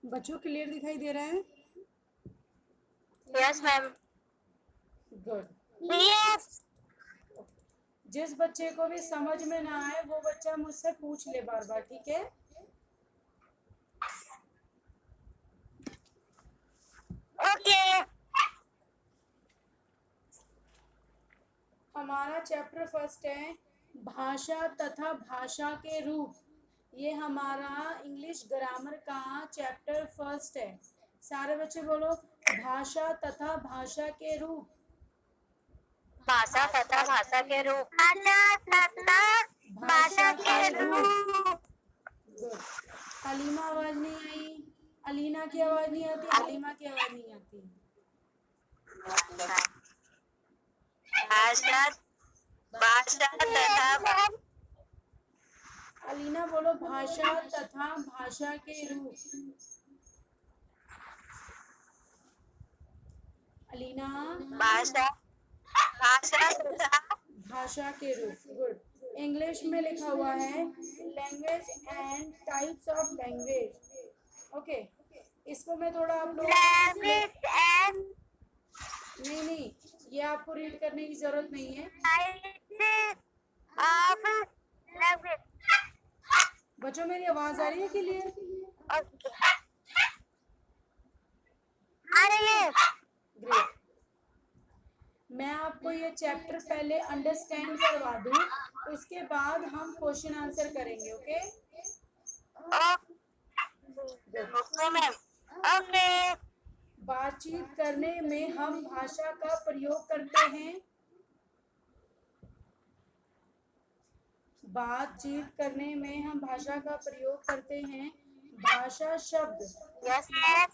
बच्चों क्लियर दिखाई दे रहा है? Yes ma'am. गुड। यस। जिस बच्चे को भी समझ में ना आए वो बच्चा मुझसे पूछ ले बार बार, ठीक है? ओके। हमारा चैप्टर फर्स्ट है भाषा तथा भाषा के रूप। ये हमारा इंग्लिश ग्रामर का चैप्टर फर्स्ट है। सारे बच्चे बोलो, भाषा तथा भाषा के रूप। भाषा तथा भाषा के रूप। भाषा तथा भाषा के रूप। गुड। अलीमा आवाज नहीं आई, अलीना की आवाज नहीं आती, अलीमा की आवाज नहीं आती। भाषा भाषा तथा अलीना बोलो, भाषा तथा भाषा के रूप। अलीना, भाषा भाषा तथा भाषा के रूप। गुड। इंग्लिश में लिखा हुआ है language and types of language. Okay, इसको मैं थोड़ा आप लोग लैंग्वेज एंड नहीं, ये आपको रीड करने की जरूरत नहीं है। Types of language. बच्चों मेरी आवाज आ रही है क्लियर? ओके। आ रही है। ग्रेट। मैं आपको ये चैप्टर पहले अंडरस्टैंड करवा दूं, उसके बाद हम क्वेश्चन आंसर करेंगे। ओके? Okay ma'am. ओके। बातचीत करने में हम भाषा का प्रयोग करते हैं। बातचीत करने में हम भाषा का प्रयोग करते हैं। भाषा शब्द यस मैम।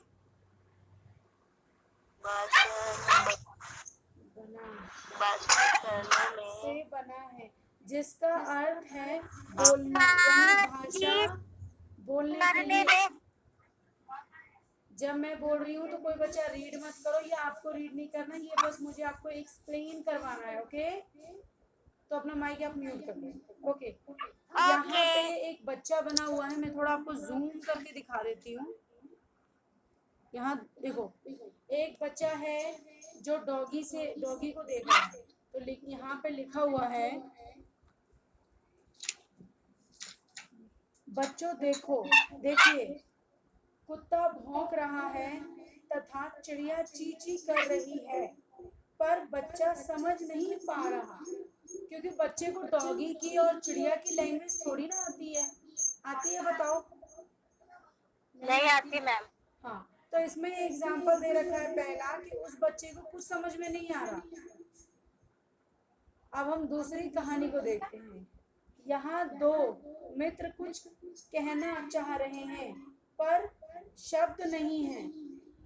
से बना है, जिसका अर्थ है बोलना, यानी भाषा बोलने के लिए। जब मैं बोल रही हूँ तो कोई बच्चा रीड मत करो, या आपको रीड नहीं करना, ये बस मुझे आपको एक्सप्लेन करवाना है। ओके? तो अपना माइक आप म्यूट कर दो। ओके, यहाँ पे एक बच्चा बना हुआ है, मैं थोड़ा आपको जूम करके दिखा देती हूँ। यहाँ देखो, एक बच्चा है जो डॉगी को देख रहा है। तो यहाँ पे लिखा हुआ है, बच्चों देखो, देखिए, कुत्ता भौंक रहा है तथा चिड़िया चींची कर रही है, पर बच्चा समझ नहीं पा रहा, क्योंकि बच्चे को डॉगी की और चिड़िया की लैंग्वेज थोड़ी ना आती है। आती है बताओ? नहीं आती मैम। हाँ, तो इसमें एग्जाम्पल दे रखा है पहला कि उस बच्चे को कुछ समझ में नहीं आ रहा। अब हम दूसरी कहानी को देखते हैं। यहाँ दो मित्र कुछ कहना चाह रहे हैं पर शब्द नहीं है।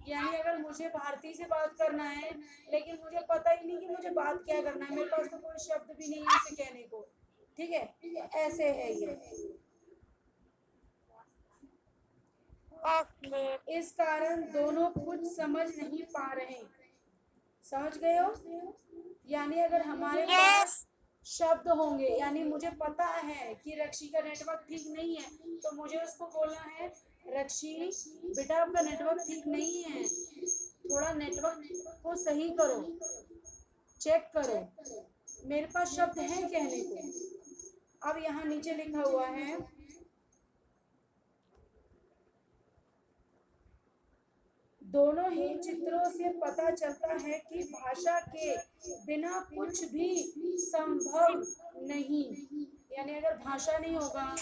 यानी अगर मुझे भारती से बात करना है लेकिन मुझे पता ही नहीं कि मुझे बात क्या करना है, मेरे पास तो कोई शब्द भी नहीं है इसे कहने को। ठीक है, तो ऐसे है ये। इस कारण दोनों कुछ समझ नहीं पा रहे। समझ गए हो? यानी अगर हमारे पास शब्द होंगे, यानी मुझे पता है कि रक्षी का नेटवर्क ठीक नहीं है, तो मुझे उसको बोलना है, रक्षी बेटा आपका नेटवर्क ठीक नहीं है, थोड़ा नेटवर्क को सही करो, चेक करो। मेरे पास शब्द हैं कहने को। अब यहाँ नीचे लिखा हुआ है, दोनों ही चित्रों से पता चलता है कि भाषा के बिना कुछ भी संभव नहीं। यानी अगर भाषा नहीं होगा,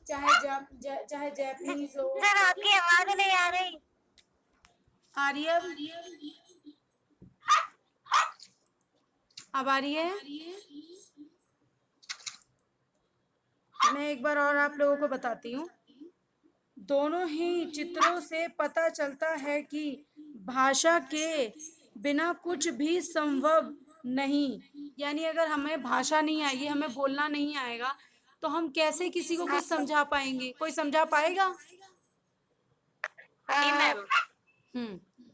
चाहे जैपनीज हो। सर आपकी आवाज नहीं आ रही। आ रही है? अब आ रही है? मैं एक बार और आप लोगों को बताती हूँ। दोनों ही चित्रों से पता चलता है कि भाषा के बिना कुछ भी संभव नहीं। यानी अगर हमें भाषा नहीं आएगी, हमें बोलना नहीं आएगा, तो हम कैसे किसी को कुछ समझा पाएंगे? कोई समझा पाएगा? मैम।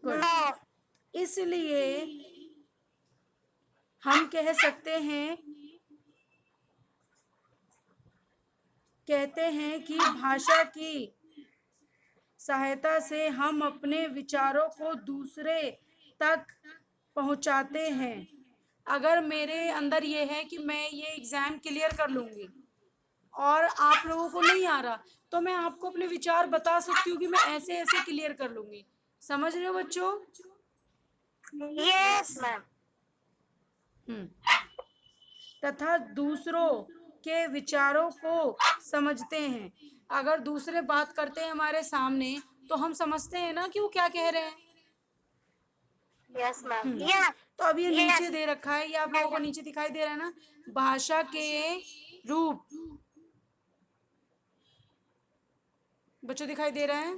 गुड। इसलिए हम कह सकते हैं, कहते हैं कि भाषा की सहायता से हम अपने विचारों को दूसरे तक पहुंचाते हैं। अगर मेरे अंदर ये है कि मैं ये एग्जाम क्लियर कर लूंगी और आप लोगों को नहीं आ रहा, तो मैं आपको अपने विचार बता सकती हूँ कि मैं ऐसे ऐसे क्लियर कर लूंगी। समझ रहे हो बच्चों? Yes ma'am. हम्म। तथा दूसरों के विचारों को समझते हैं। अगर दूसरे बात करते हैं हमारे सामने तो हम समझते हैं ना कि वो क्या कह रहे हैं। Yes ma'am. तो अब ये नीचे यस। दे रखा है, ये आप लोगों को नीचे दिखाई दे रहा है ना, भाषा के रूप। बच्चों दिखाई दे रहा है?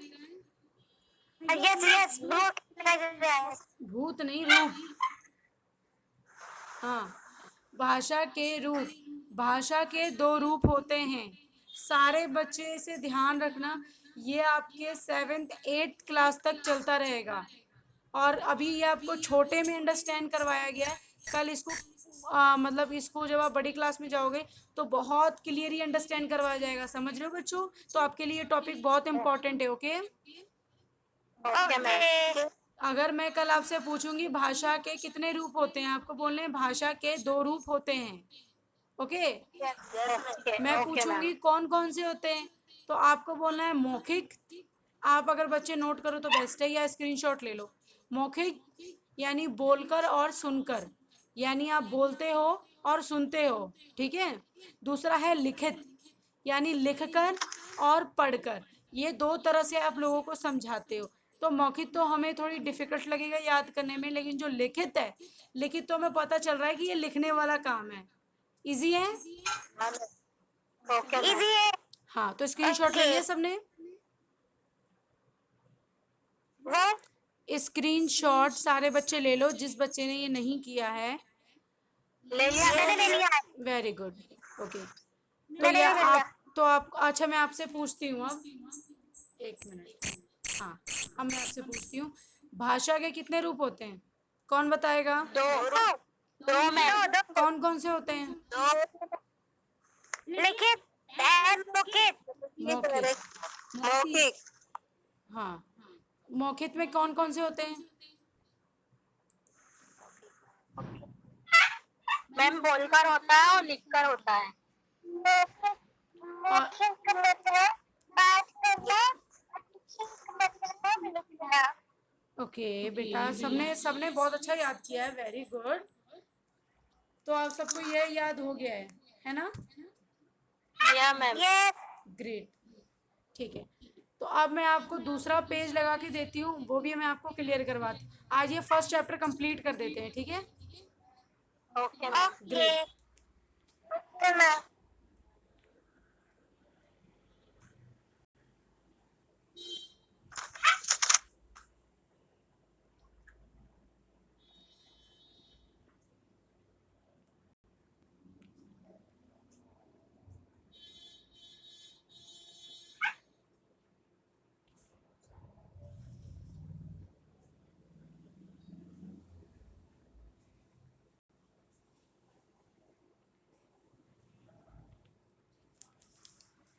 यस यस बहुत। भूत नहीं, रूप। हाँ, भाषा के रूप। भाषा के दो रूप होते हैं। सारे बच्चे इसे ध्यान रखना, ये आपके 7th 8th क्लास तक चलता रहेगा। और अभी ये आपको छोटे में अंडरस्टैंड करवाया गया है। कल इसको मतलब इसको जब आप बड़ी क्लास में जाओगे तो बहुत क्लियरली अंडरस्टैंड करवाया जाएगा। समझ रहे हो बच्चों? तो आपके लिए टॉपिक बहुत इंपॉर्टेंट है। Okay, okay ma'am. अगर मैं कल आपसे पूछूंगी भाषा के कितने रूप होते हैं, आपको बोलने हैं भाषा के 2 रूप होते हैं। ओके, मैं ओके मैम। पूछूंगी कौन कौन से होते हैं, तो आपको बोलना है मौखिक। आप अगर बच्चे नोट करो तो बेस्ट है, या स्क्रीनशॉट ले लो। मौखिक यानी बोलकर और सुनकर, यानी आप बोलते हो और सुनते हो। ठीक है। दूसरा है लिखित, यानी लिखकर और पढ़कर। ये 2 तरह से आप लोगों को समझाते हो। तो मौखिक तो हमें थोड़ी डिफिकल्ट लगेगा याद करने में, लेकिन जो लिखित है, लिखित तो हमें पता चल रहा है कि ये लिखने वाला काम है। इजी है। Okay ma'am. हाँ, तो स्क्रीनशॉट ले लिया सबने? स्क्रीनशॉट सारे बच्चे ले लो, जिस बच्चे ने ये नहीं किया है। ले लिया, मैंने ले लिया। Very good. ओके, तो मैंने ये ले लिया। आप अच्छा, मैं आपसे पूछती हूँ अब। 1 मिनट। हाँ, अब मैं आपसे पूछती हूँ, भाषा के कितने रूप होते हैं? कौन बताएगा? दो। दो मैम। कौन कौन से होते हैं? दो। लिखित and मौखिक। मौखिक। मौखिक। हाँ, मौखिक में कौन कौन से होते हैं? मैम बोलकर होता है और लिखकर होता है। और ओके बेटा, सबने सबने बहुत अच्छा याद किया है। Very good. तो आप सबको ये याद हो गया है ना? या मैम। ग्रेट। ठीक है, तो अब मैं आपको दूसरा पेज लगा के देती हूँ, वो भी मैं आपको क्लियर करवाती हूँ। आज ये फर्स्ट चैप्टर कंप्लीट कर देते हैं, ठीक है? Okay ma'am. ग्रेट।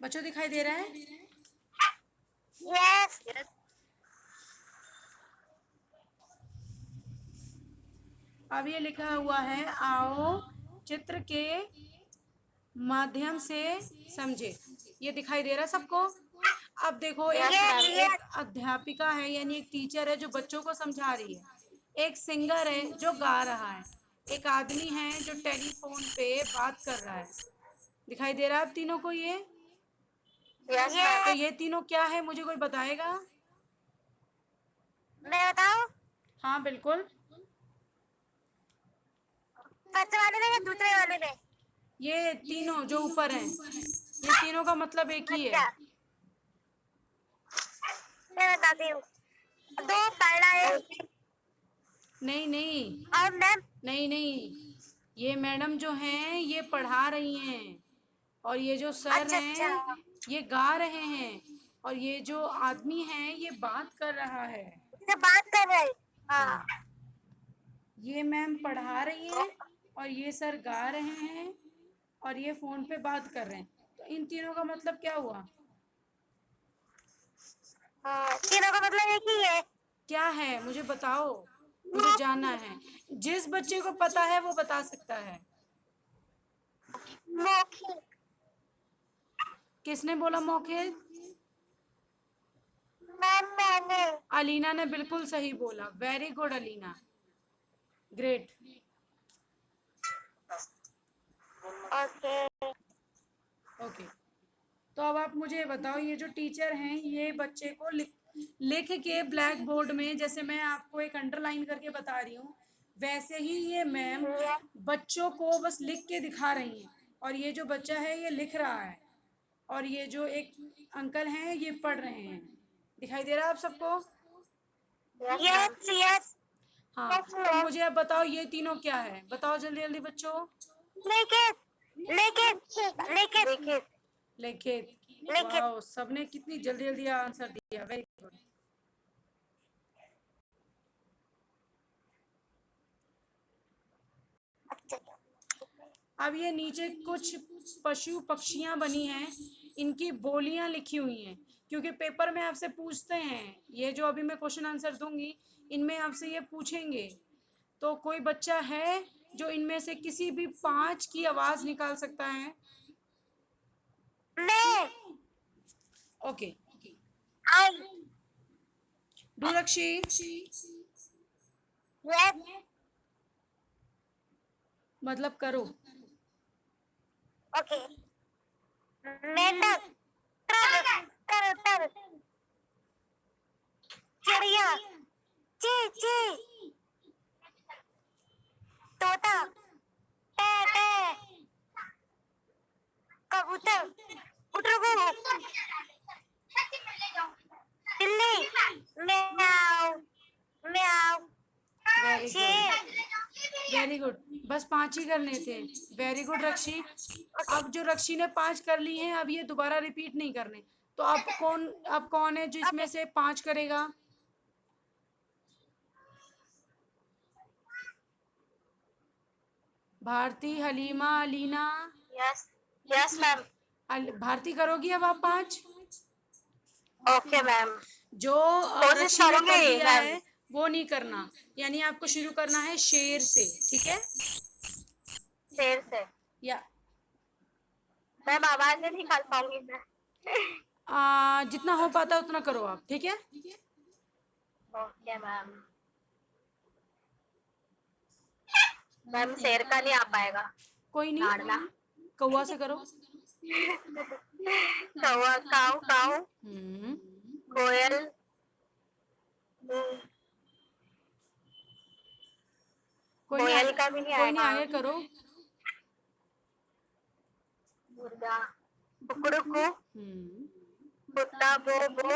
बच्चों दिखाई दे रहा है? यस। अब ये लिखा हुआ है, आओ चित्र के माध्यम से समझे। ये दिखाई दे रहा है सबको? अब देखो, एक अध्यापिका है यानी एक टीचर है जो बच्चों को समझा रही है। एक सिंगर है जो गा रहा है। एक आदमी है जो टेलीफोन पे बात कर रहा है। दिखाई दे रहा है आप तीनों को ये? यस तो मैम। ये तीनों क्या है, मुझे कोई बताएगा? मैं बताऊं? हाँ बिल्कुल। फर्स्ट वाले में या दूसरे वाले में? ये तीनों जो ऊपर हैं, ये तीनों का मतलब एक ही है। अच्छा, मैं बताती हूँ। दो पढ़ रहा है नहीं नहीं और मैम। नहीं नहीं, ये मैडम जो हैं ये पढ़ा रही हैं, और ये जो सर अच्छा अच्छा। हैं ये गा रहे हैं, और ये जो आदमी है ये बात कर रहा है। इससे बात कर रहे हैं। हाँ। हाँ, ये मैम पढ़ा रही हैं और ये सर गा रहे हैं और ये फोन पे बात कर रहे हैं। तो इन तीनों का मतलब क्या हुआ? तीनों का मतलब एक ही है। क्या है मुझे बताओ, मुझे जानना है। जिस बच्चे को पता है वो बता सकता है। मौखिक। किसने बोला मौखिक? मैम मैंने। अलीना ने बिल्कुल सही बोला। Very good Alina, great. Okay. Okay, तो अब आप मुझे बताओ, ये जो टीचर हैं ये बच्चे को लिख के ब्लैक बोर्ड में, जैसे मैं आपको एक अंडरलाइन करके बता रही हूँ, वैसे ही ये मैम बच्चों को बस लिख के दिखा रही हैं। और ये जो बच्चा है ये लिख रहा है, और ये जो एक अंकल हैं ये पढ़ रहे हैं। दिखाई दे रहा है आप सबको? Yes yes. हाँ, तो मुझे अब बताओ ये तीनों क्या है, बताओ जल्दी जल्दी बच्चों। लिखित लिखित लिखित लिखित लिखित। लिखित। वाओ, सबने कितनी जल्दी जल्दी आंसर दिया, वेरी गुड। अब ये नीचे कुछ पशु पक्षियां बनी हैं, इनकी बोलियां लिखी हुई हैं, क्योंकि पेपर में आपसे पूछते हैं, ये जो अभी मैं क्वेश्चन आंसर दूंगी इनमें आपसे ये पूछेंगे। तो कोई बच्चा है जो इनमें से किसी भी 5 की आवाज निकाल सकता है? मैं। ओके, आई। डूरक्षी, यस। मतलब करो। ओके। मेंढक। तर तर तर। चिड़िया। ची ची। तोता। टे टे। कबूतर। उटरगु। बिल्ली। म्याऊ म्याऊ। वेरी गुड, शेर। Very good. बस 5 ही करने थे। Very good Rakshi. अब जो रक्षी ने 5 कर ली हैं, अब ये दोबारा रिपीट नहीं करने। तो अब कौन है जो इसमें से 5 करेगा? Bharti, Halima, Alina. Yes yes ma'am. Bharti करोगी अब आप 5? Okay ma'am. जो कोशिश रक्षी ने कर करूंगी दिया मैम। है वो नहीं करना, यानी आपको शुरू करना है शेर से, ठीक है? शेर से। या मैम आवाज नहीं निकाल पाऊंगी मैं। जितना हो पाता उतना करो आप, ठीक है? Okay ma'am. मैम शेर का नहीं आ पाएगा। कोई लाड़ना। नहीं, कौवा से करो। कौवा। काऊ काऊ। हम्म, कोयल। कोयल का भी नहीं कोई नहीं, आएगा। आगे करो। मुर्गा। कुकड़ुकू। हम्म, कुत्ता बो बो।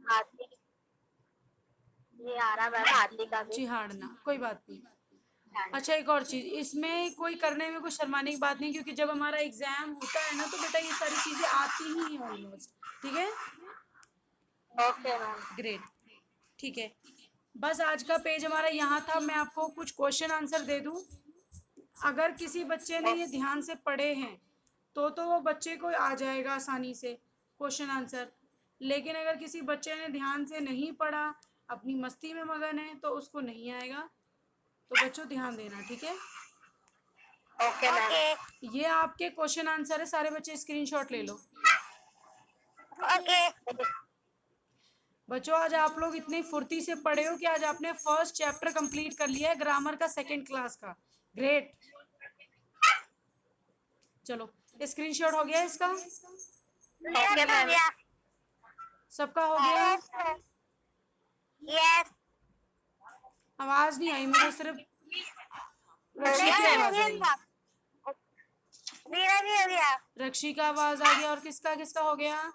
हाथी। ये आ रहा मैम हाथी का भी। चिहाड़ना, कोई बात नहीं। अच्छा, एक और चीज, इसमें कोई करने में कोई शर्माने की बात नहीं, क्योंकि जब हमारा एग्जाम होता है ना तो बेटा ये सारी चीजें आती ही हैं ऑलमोस्ट, ठीक है? Okay ma'am. ग्रेट, ठीक है। बस आज का पेज हमारा यहाँ था। मैं आपको कुछ क्वेश्चन आंसर दे दूं, अगर किसी बच्चे ने ये ध्यान से पढ़े हैं तो वो बच्चे को आ जाएगा आसानी से क्वेश्चन आंसर। लेकिन अगर किसी बच्चे ने ध्यान से नहीं पढ़ा, अपनी मस्ती में मगन है, तो उसको नहीं आएगा। तो बच्चों ध्यान देना, ठीक है? Okay ma'am. ये आपके क्वेश्चन आंसर है, सारे बच्चे स्क्रीनशॉट ले लो। ओके। बच्चों आज आप लोग इतनी फुर्ती से पढ़े हो कि आज आपने फर्स्ट चैप्टर कंप्लीट कर लिया है ग्रामर का, सेकंड क्लास का। ग्रेट, चलो स्क्रीनशॉट हो गया इसका? Okay ma'am. सबका हो गया? यस। आवाज नहीं आई मुझे, सिर्फ रक्षी की आवाज आई। मेरा भी हो गया। रक्षी का आवाज आ गया, और किसका किसका हो गया?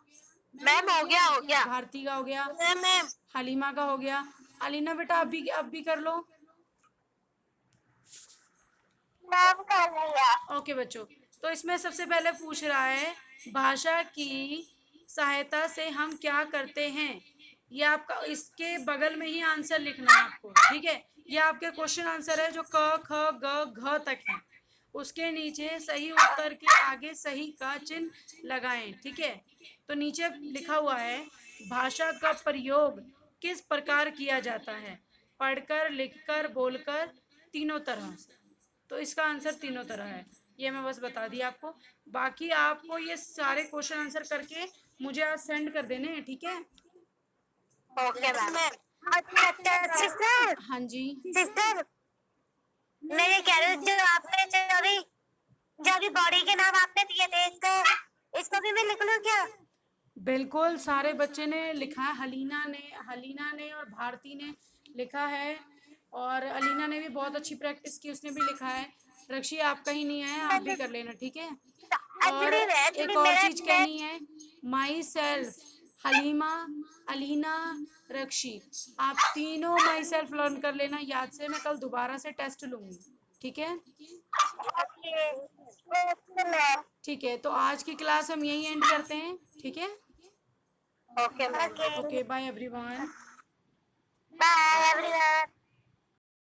मैम हो गया हो गया। भारती का हो गया, मैम। हलीमा का हो गया। अलीना बेटा अब भी कर लो। मैम कर लिया। ओके बच्चों, तो इसमें सबसे पहले पूछ रहा है, भाषा की सहायता से हम क्या करते हैं? ये आपका, इसके बगल में ही आंसर लिखना है आपको, ठीक है? ये आपके क्वेश्चन आंसर है जो क ख ग घ तक है। उसके नीचे सही उत्तर के आगे सही का चिन्ह लगाएं। ठीक है, तो नीचे लिखा हुआ है भाषा का प्रयोग किस प्रकार किया जाता है, पढ़कर, लिखकर, बोलकर, तीनों तरह से। तो इसका आंसर तीनों तरह है, ये मैं बस बता दी आपको। बाकी आपको ये सारे क्वेश्चन आंसर करके मुझे आज सेंड कर देने हैं। ठीक है, ओके मैम। अच्छा सिस्टर, हाँ जी। सिस्टर मैं ये कह रही हूँ जो आपने जो अभी बॉडी के नाम आपने दिए थे, इसको भी मैं लिख लूँ क्या? बिल्कुल, सारे बच्चे ने लिखा है, हलीना ने और भारती ने लिखा है, और अलीना ने भी बहुत अच्छी प्रैक्टिस की, उसने भी लिखा है। रक्षी आपका ही नहीं है, आप भी कर लेना। ठीक है, और एक और मेरा चीज कहनी है, माई सेल्फ, हलीमा, अलीना, रक्षी, आप तीनों माई सेल्फ लर्न कर लेना याद से। मैं कल दोबारा से टेस्ट लूंगी। ठीक है, ठीक है, तो आज की क्लास हम यही एंड करते हैं। ठीक है, okay ma'am. Okay, bye everyone.